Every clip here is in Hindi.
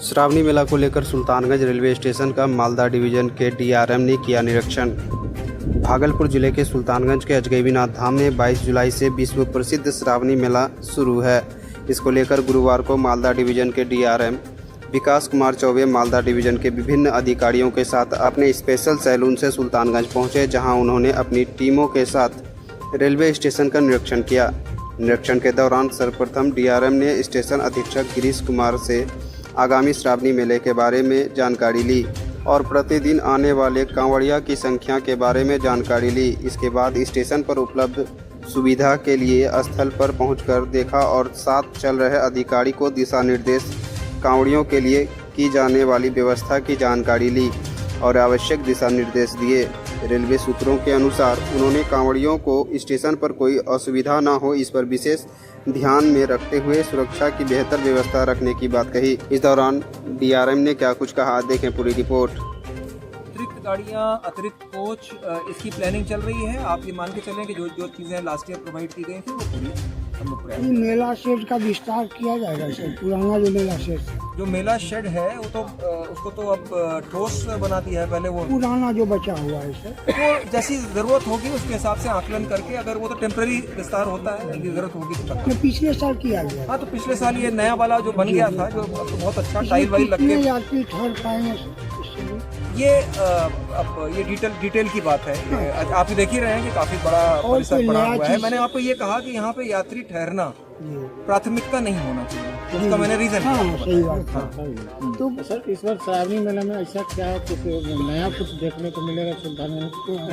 श्रावणी मेला को लेकर सुल्तानगंज रेलवे स्टेशन का मालदा डिवीजन के डीआरएम ने किया निरीक्षण। भागलपुर जिले के सुल्तानगंज के अजगैबीनाथ धाम में 22 जुलाई से विश्व प्रसिद्ध श्रावणी मेला शुरू है। इसको लेकर गुरुवार को मालदा डिवीजन के डीआरएम विकास कुमार चौबे मालदा डिवीजन के विभिन्न अधिकारियों के साथ अपने स्पेशल सैलून से सुल्तानगंज पहुंचे, जहां उन्होंने अपनी टीमों के साथ रेलवे स्टेशन का निरीक्षण किया। निरीक्षण के दौरान सर्वप्रथम डीआरएम ने स्टेशन अधीक्षक गिरीश कुमार से आगामी श्रावणी मेले के बारे में जानकारी ली और प्रतिदिन आने वाले कांवड़िया की संख्या के बारे में जानकारी ली। इसके बाद स्टेशन पर उपलब्ध सुविधा के लिए स्थल पर पहुंचकर देखा और साथ चल रहे अधिकारी को दिशा निर्देश, कांवड़ियों के लिए की जाने वाली व्यवस्था की जानकारी ली और आवश्यक दिशा निर्देश दिए। रेलवे सूत्रों के अनुसार उन्होंने कांवड़ियों को स्टेशन पर कोई असुविधा न हो, इस पर विशेष ध्यान में रखते हुए सुरक्षा की बेहतर व्यवस्था रखने की बात कही। इस दौरान डीआरएम ने क्या कुछ कहा, देखें पूरी रिपोर्ट। अतिरिक्त गाड़ियाँ, अतिरिक्त कोच, इसकी प्लानिंग चल रही है। आप ये मान के चलें कि जो चीज़ें लास्ट ईयर प्रोवाइड की गई थी वो पूरी हम लोग प्रयास। मेला शेड का विस्तार किया जाएगा सर, पुराना जो मेला शेड है वो तो उसको तो अब ठोस बना दिया है। पहले वो पुराना जो बचा हुआ है सर, तो जैसी ज़रूरत होगी उसके हिसाब से आकलन करके, अगर वो तो टेम्पररी विस्तार होता है, यदि ज़रूरत होगी तो पिछले साल किया गया। हाँ, तो पिछले साल ये नया वाला जो बन गया था, जो बहुत अच्छा टाइल वाइल लग के यात्री ठहर पाएंगे। ये डिटेल की बात है। आप ही देख ही रहे हैं कि काफी बड़ा परिसर बना हुआ है। मैंने आपको ये कहा कि यहाँ पे यात्री ठहरना प्राथमिकता नहीं होना चाहिए, उसका मैंने रीजन सही बात। तो सर इस बार श्रावणी मेला में ऐसा क्या कुछ नया कुछ देखने को मिलेगा सुल्तानगंज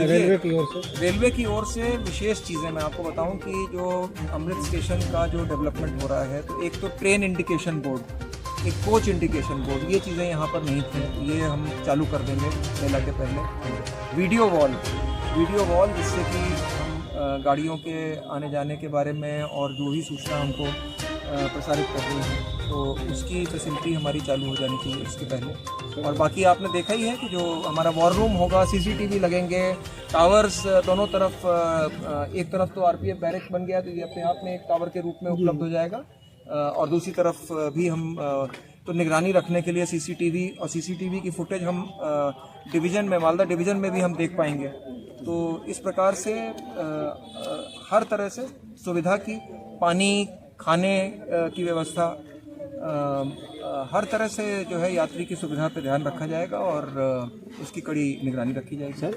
रेलवे की ओर से विशेष चीजें मैं आपको बताऊं कि जो अमृत स्टेशन का जो डेवलपमेंट हो रहा है, तो एक तो ट्रेन इंडिकेशन बोर्ड, एक कोच इंडिकेशन बोर्ड, ये चीज़ें यहाँ पर नहीं थी, ये हम चालू कर देंगे मेला के पहले। वीडियो वॉल जिससे कि हम गाड़ियों के आने जाने के बारे में और जो भी सूचना हमको प्रसारित कर रही है, तो उसकी फैसिलिटी हमारी चालू हो जानी चाहिए इसके पहले। और बाकी आपने देखा ही है कि जो हमारा वॉर रूम होगा, सीसीटीवी लगेंगे, टावर्स दोनों तरफ, एक तरफ तो आरपीएफ बैरक बन गया, तो ये अपने आप में एक टावर के रूप में उपलब्ध हो जाएगा, और दूसरी तरफ भी हम तो निगरानी रखने के लिए सीसीटीवी की फुटेज हम डिवीज़न में, मालदा डिवीज़न में भी हम देख पाएंगे। तो इस प्रकार से हर तरह से सुविधा की, पानी, खाने की व्यवस्था, हर तरह से जो है यात्री की सुविधा पर ध्यान रखा जाएगा और उसकी कड़ी निगरानी रखी जाएगी। सर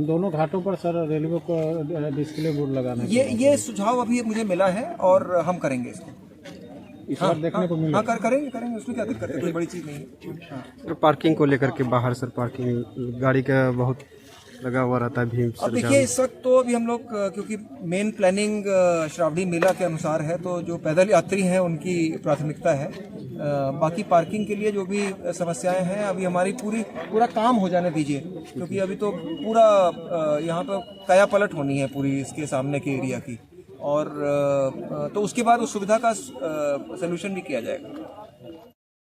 दोनों घाटों पर सर रेलवे को डिस्प्ले बोर्ड लगाना, ये सुझाव अभी मुझे मिला है और हम करेंगे इसको। देखने को मिला। हाँ, करेंगे, उसमें क्या दिक्कत है, कोई बड़ी चीज़ नहीं है। सर पार्किंग को लेकर के बाहर सर पार्किंग गाड़ी का बहुत लगा हुआ रहता है भीड़। अब देखिए इस वक्त तो अभी हम लोग, क्योंकि मेन प्लानिंग श्रावणी मेला के अनुसार है, तो जो पैदल यात्री हैं उनकी प्राथमिकता है। बाकी पार्किंग के लिए जो भी समस्याएं हैं, अभी हमारी पूरा काम हो जाने दीजिए, क्योंकि अभी तो पूरा यहाँ पर काया पलट होनी है पूरी इसके सामने के एरिया की, और तो उसके बाद उस सुविधा का सलूशन भी किया जाएगा।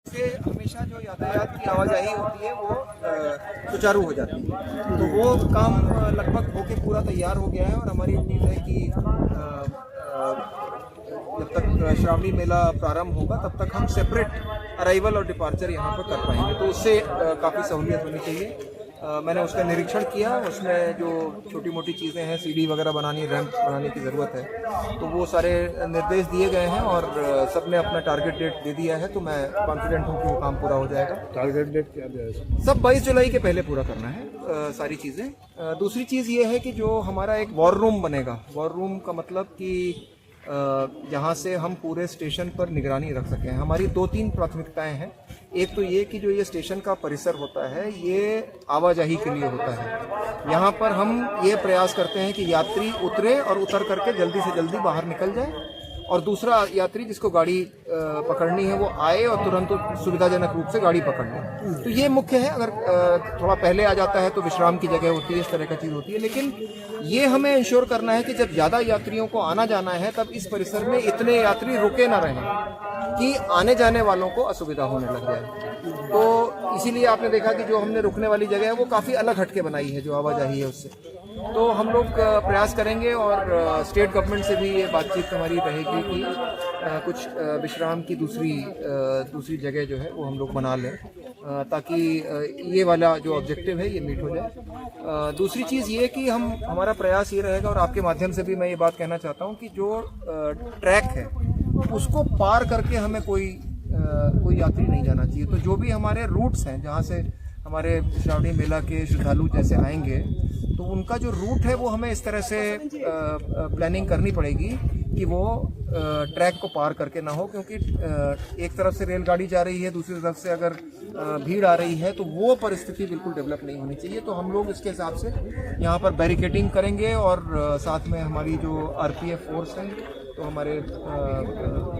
से हमेशा जो यातायात की आवाजाही होती है वो सुचारू हो जाती है, तो वो काम लगभग होके पूरा तैयार हो गया है। और हमारी उम्मीद है कि जब तक श्रावणी मेला प्रारंभ होगा तब तक हम सेपरेट अराइवल और डिपार्चर यहाँ पर कर पाएंगे, तो उससे काफ़ी सहूलियत होनी चाहिए। मैंने उसका निरीक्षण किया, उसमें जो छोटी मोटी चीज़ें हैं, सीढ़ी वगैरह बनानी, रैंप बनाने की ज़रूरत है, तो वो सारे निर्देश दिए गए हैं और सबने अपना टारगेट डेट दे दिया है, तो मैं कॉन्फिडेंट हूँ कि वो काम पूरा हो जाएगा। टारगेट डेट क्या है? सब 22 जुलाई के पहले पूरा करना है सारी चीज़ें। दूसरी चीज़ ये है कि जो हमारा एक वॉर रूम बनेगा, वॉर रूम का मतलब कि जहाँ से हम पूरे स्टेशन पर निगरानी रख सकें। हमारी 2-3 प्राथमिकताएं हैं। एक तो ये कि जो ये स्टेशन का परिसर होता है, ये आवाजाही के लिए होता है। यहाँ पर हम ये प्रयास करते हैं कि यात्री उतरे और उतर करके जल्दी से जल्दी बाहर निकल जाए, और दूसरा यात्री जिसको गाड़ी पकड़नी है वो आए और तुरंत सुविधाजनक रूप से गाड़ी पकड़ ले। तो ये मुख्य है। अगर थोड़ा पहले आ जाता है तो विश्राम की जगह होती है, इस तरह का चीज़ होती है, लेकिन ये हमें इंश्योर करना है कि जब ज़्यादा यात्रियों को आना जाना है तब इस परिसर में इतने यात्री रुके ना रहें कि आने जाने वालों को असुविधा होने लग जाए। तो इसीलिए आपने देखा कि जो हमने रुकने वाली जगह है वो काफ़ी अलग हटके बनाई है, जो आवाजाही है उससे। तो हम लोग प्रयास करेंगे और स्टेट गवर्नमेंट से भी ये बातचीत हमारी रहेगी कि कुछ विश्राम की दूसरी जगह जो है वो हम लोग बना लें, ताकि ये वाला जो ऑब्जेक्टिव है ये मीट हो जाए। दूसरी चीज़ ये कि हमारा प्रयास ये रहेगा, और आपके माध्यम से भी मैं ये बात कहना चाहता हूँ कि जो ट्रैक है उसको पार करके हमें कोई यात्री नहीं जाना चाहिए। तो जो भी हमारे रूट्स हैं जहाँ से हमारे श्रावणी मेला के श्रद्धालु जैसे आएंगे, तो उनका जो रूट है वो हमें इस तरह से प्लानिंग करनी पड़ेगी कि वो ट्रैक को पार करके ना हो, क्योंकि एक तरफ से रेलगाड़ी जा रही है, दूसरी तरफ से अगर भीड़ आ रही है तो वो परिस्थिति बिल्कुल डेवलप नहीं होनी चाहिए। तो हम लोग इसके हिसाब से यहाँ पर बैरिकेडिंग करेंगे, और साथ में हमारी जो आरपीएफ फोर्स है, तो हमारे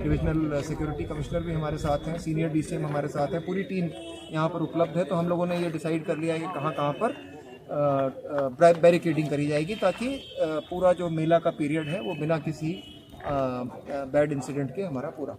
डिविजनल सिक्योरिटी कमिश्नर भी हमारे साथ हैं, सीनियर डीसीएम हमारे साथ हैं, पूरी टीम यहाँ पर उपलब्ध है। तो हम लोगों ने ये डिसाइड कर लिया है कि कहाँ पर बैरिकेडिंग करी जाएगी, ताकि पूरा जो मेला का पीरियड है वो बिना किसी बैड इंसिडेंट के हमारा पूरा